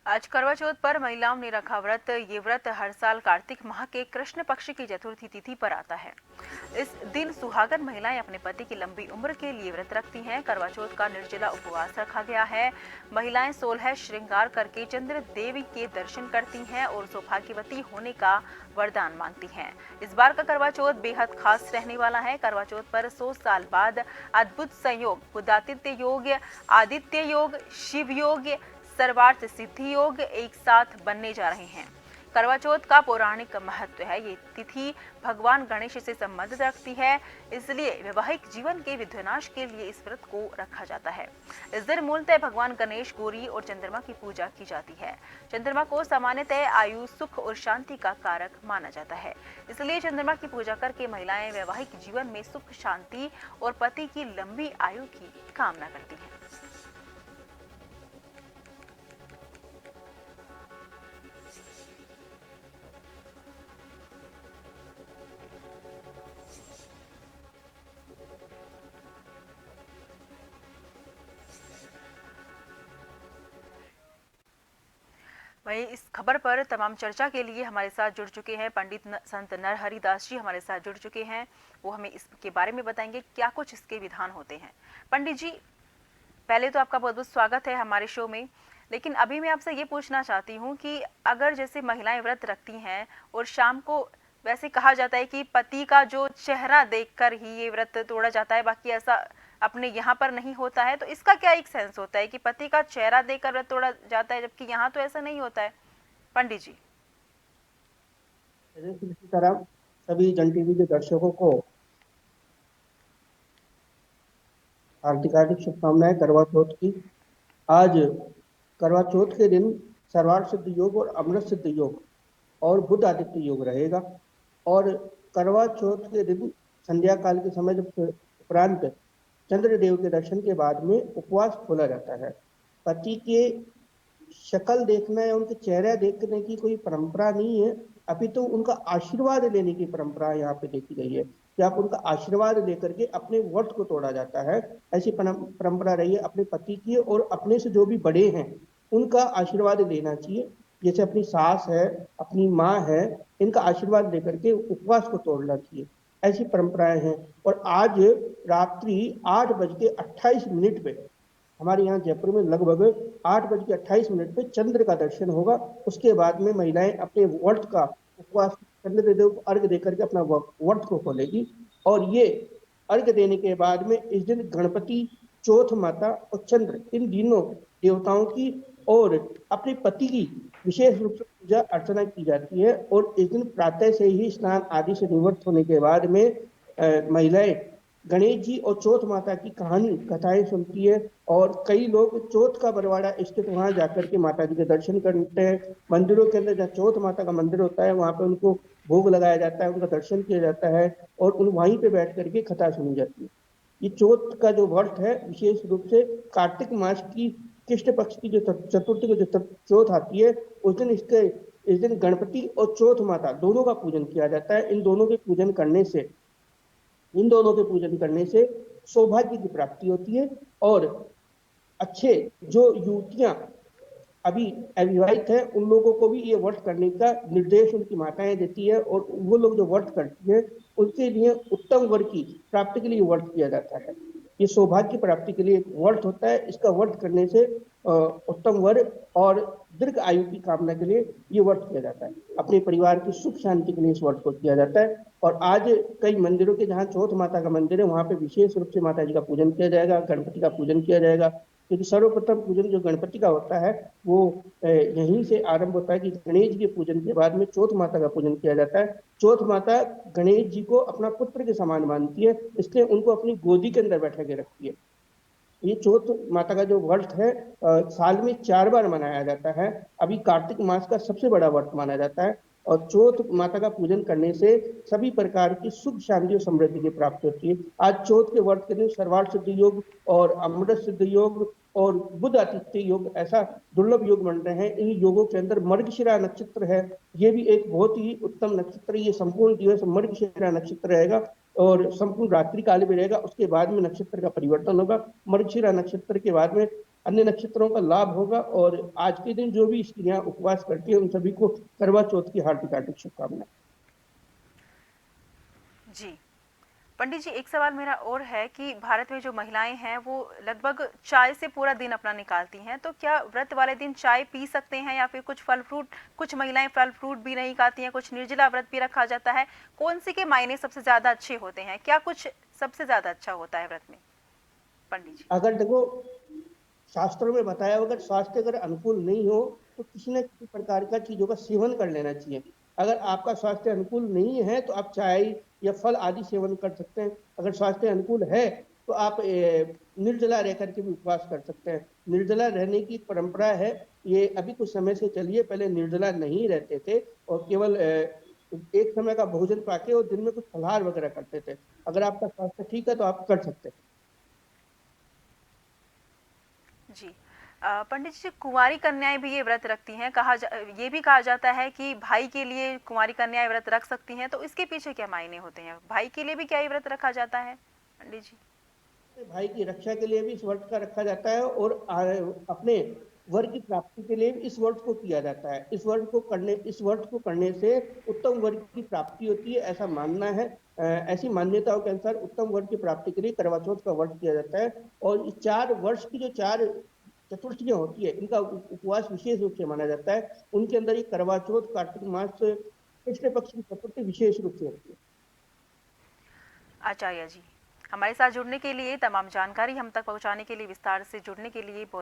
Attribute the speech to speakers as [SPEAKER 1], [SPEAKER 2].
[SPEAKER 1] आज करवा चौथ पर महिलाओं ने रखा व्रत। ये व्रत हर साल कार्तिक माह के कृष्ण पक्ष की चतुर्थी तिथि पर आता है। इस दिन सुहागन महिलाएं अपने पति की लंबी उम्र के लिए व्रत रखती हैं। करवा चौथ का निर्जला उपवास रखा गया है। महिलाएं 16 श्रृंगार करके चंद्र देवी के दर्शन करती हैं और सौभाग्यवती होने का वरदान मांगती हैं। इस बार का करवा चौथ बेहद खास रहने वाला है। करवा चौथ पर 100 साल बाद अद्भुत संयोग बुधादित्य योग, आदित्य योग, शिव योग, सर्वार्थ सिद्धि योग एक साथ बनने जा रहे हैं। करवा चौथ का पौराणिक महत्व है। ये तिथि भगवान गणेश से संबंध रखती है, इसलिए वैवाहिक जीवन के विध्वनाश के लिए इस व्रत को रखा जाता है। इस दिन मूलतः भगवान गणेश, गौरी और चंद्रमा की पूजा की जाती है। चंद्रमा को सामान्यतः आयु, सुख और शांति का कारक माना जाता है, इसलिए चंद्रमा की पूजा करके महिलाएं वैवाहिक जीवन में सुख, शांति और पति की लंबी आयु की कामना करती हैं। वहीं इस खबर पर तमाम चर्चा के लिए हमारे साथ जुड़ चुके हैं पंडित संत नरहरि दास जी हमारे साथ जुड़ चुके हैं। वो हमें इसके बारे में बताएंगे क्या कुछ इसके विधान होते हैं। पंडित जी, पहले तो आपका बहुत बहुत स्वागत है हमारे शो में। लेकिन अभी मैं आपसे ये पूछना चाहती हूँ कि अगर जैसे महिलाएं व्रत रखती हैं और शाम को, वैसे कहा जाता है कि पति का जो चेहरा देखकर ही ये व्रत तोड़ा जाता है, बाकी ऐसा अपने यहाँ पर नहीं होता है, तो इसका क्या एक सेंस होता है कि पति का चेहरा देखकर व्रत तोड़ा जाता है, जबकि यहाँ तो ऐसा नहीं होता है पंडित जी?
[SPEAKER 2] इसी तरह सभी जन टीवी के दर्शकों को हार्दिक हार्दिक शुभकामनाएं करवा चौथ की। आज करवा चौथ के दिन सर्वार्थ सिद्ध योग और अमृत सिद्ध योग और बुध आदित्य योग रहेगा। और करवा चौथ के दिन संध्या काल के समय जब उपरांत चंद्रदेव के दर्शन के बाद में उपवास खोला जाता है। पति के शक्ल देखना या उनके चेहरा देखने की कोई परंपरा नहीं है, अभी तो उनका आशीर्वाद लेने की परंपरा यहाँ पे देखी गई है कि आप उनका आशीर्वाद लेकर के अपने व्रत को तोड़ा जाता है। ऐसी परंपरा रही है अपने पति की, और अपने से जो भी बड़े हैं उनका आशीर्वाद लेना चाहिए। जैसे अपनी सास है, अपनी माँ है, इनका आशीर्वाद लेकर के उपवास को तोड़ना चाहिए, ऐसी परंपराएं हैं। और आज रात्रि 8:28 पे हमारे यहाँ जयपुर में लगभग 8:28 पे चंद्र का दर्शन होगा। उसके बाद में महिलाएं अपने व्रत का उपवास चंद्रदेव को अर्घ देकर के अपना व्रत को खोलेगी। और ये अर्घ देने के बाद में इस दिन गणपति, चौथ माता और चंद्र, इन तीनों देवताओं की और अपने पति की विशेष रूप से पूजा अर्चना की जाती है। और इस दिन प्रातः से ही स्नान आदि से निवृत्त होने के बाद में महिलाएं गणेश जी और चौथ माता की कहानी कथाएं सुनती है। और कई लोग चौथ का बरवाड़ा स्थित वहां जाकर के माता जी के दर्शन करते हैं। मंदिरों के अंदर जहाँ चौथ माता का मंदिर होता है वहां पे उनको भोग लगाया जाता है, उनका दर्शन किया जाता है और उन वहीं पे बैठ करके कथा सुनी जाती है। ये चौथ का जो व्रत है विशेष रूप से कार्तिक मास की कृष्ण पक्ष की जो चतुर्थी को जो चौथ आती है, इस दिन गणपति और चौथ माता दोनों का पूजन किया जाता है। इन दोनों के पूजन करने से सौभाग्य की प्राप्ति होती है। और अच्छे जो युवतियां अभी अविवाहित है उन लोगों को भी ये व्रत करने का निर्देश उनकी माताएं देती है। और वो लोग जो व्रत करती है उनके लिए उत्तम वर की प्राप्ति के लिए व्रत किया जाता है। ये सौभाग्य की प्राप्ति के लिए एक व्रत होता है। इसका व्रत करने से उत्तम वर और दीर्घ आयु की कामना के लिए ये व्रत किया जाता है। अपने परिवार की सुख शांति के लिए इस व्रत को किया जाता है। और आज कई मंदिरों के जहाँ चौथ माता का मंदिर है वहां पे विशेष रूप से माता जी का पूजन किया जाएगा, गणपति का पूजन किया जाएगा। क्योंकि सर्वप्रथम पूजन जो गणपति का होता है वो यहीं से आरंभ होता है कि गणेश जी के पूजन के बाद में चौथ माता का पूजन किया जाता है। चौथ माता गणेश जी को अपना पुत्र के समान मानती है, इसलिए उनको अपनी गोदी के अंदर बैठा के रखती है। ये चौथ माता का जो व्रत है साल में 4 बार मनाया जाता है। अभी कार्तिक मास का सबसे बड़ा व्रत माना जाता है। और चौथ माता का पूजन करने से सभी प्रकार की सुख शांति और समृद्धि की प्राप्ति होती है। आज चौथ के व्रत के दिन सर्वार्थ सिद्ध योग और अमृत सिद्ध योग और बुध आदित्य योग ऐसा दुर्लभ योग बन रहे हैं। इन योगों के अंदर मृगशिरा नक्षत्र है, ये भी एक बहुत ही उत्तम नक्षत्र। ये संपूर्ण दिवस मृगशिरा नक्षत्र रहेगा और संपूर्ण रात्रि काल में रहेगा। उसके बाद में नक्षत्र का परिवर्तन होगा। मृगशिरा नक्षत्र के बाद में अन्य नक्षत्रों का लाभ होगा। और आज के दिन जो भी स्त्रियां उपवास करती है उन सभी को करवा चौथ की हार्दिक हार्दिक शुभकामनाएं।
[SPEAKER 1] जी पंडित जी, एक सवाल मेरा और है कि भारत में जो महिलाएं हैं वो लगभग चाय से पूरा दिन अपना निकालती हैं, तो क्या व्रत वाले दिन चाय पी सकते हैं या फिर कुछ फल फ्रूट, कुछ महिलाएं फल फ्रूट भी नहीं खाती हैं, कुछ निर्जला व्रत भी रखा जाता है, कौन सी के मायने सबसे ज्यादा अच्छे होते हैं, क्या कुछ सबसे ज्यादा अच्छा होता है व्रत में पंडित जी?
[SPEAKER 2] अगर देखो, शास्त्रों में बताया, अगर स्वास्थ्य अगर अनुकूल नहीं हो तो किसी न किसी प्रकार का चीजों का सेवन कर लेना चाहिए। अगर आपका स्वास्थ्य अनुकूल नहीं है तो आप चाय या फल आदि सेवन कर सकते हैं। अगर स्वास्थ्य अनुकूल है तो आप निर्जला रह करके भी उपवास कर सकते हैं। निर्जला रहने की एक परंपरा है, ये अभी कुछ समय से चली है। पहले निर्जला नहीं रहते थे और केवल एक समय का भोजन पाके और दिन में कुछ फलाहार वगैरह करते थे। अगर आपका स्वास्थ्य ठीक है तो आप कर सकते हैं।
[SPEAKER 1] जी पंडित जी, कुंवारी कन्याएं भी ये व्रत रखती हैं, ये भी कहा जाता है कि भाई के लिए कुंवारी कन्याएं व्रत रख सकती हैं, तो इसके पीछे क्या मायने होते हैं? भाई के लिए भी क्या ये व्रत रखा जाता है पंडित जी?
[SPEAKER 2] भाई की रक्षा के लिए भी इस व्रत का रखा जाता है और अपने वर की प्राप्ति के लिए भी इस व्रत को किया जाता है। इस व्रत को करने से उत्तम वर की प्राप्ति होती है, ऐसा मानना है। ऐसी मान्यताओं के अनुसार उत्तम वर की प्राप्ति के लिए करवा चौथ का व्रत किया जाता है। और इस 4 वर्ष की जो 4 चतुर्थियां होती है, इनका उपवास विशेष रूप से माना जाता है। उनके अंदर ये करवा चौथ, कार्तिक मास, कृष्ण पक्ष की चतुर्थी विशेष रूप से होती है।
[SPEAKER 1] आचार्य जी, हमारे साथ जुड़ने के लिए, तमाम जानकारी हम तक पहुंचाने के लिए, विस्तार से जुड़ने के लिए बहुत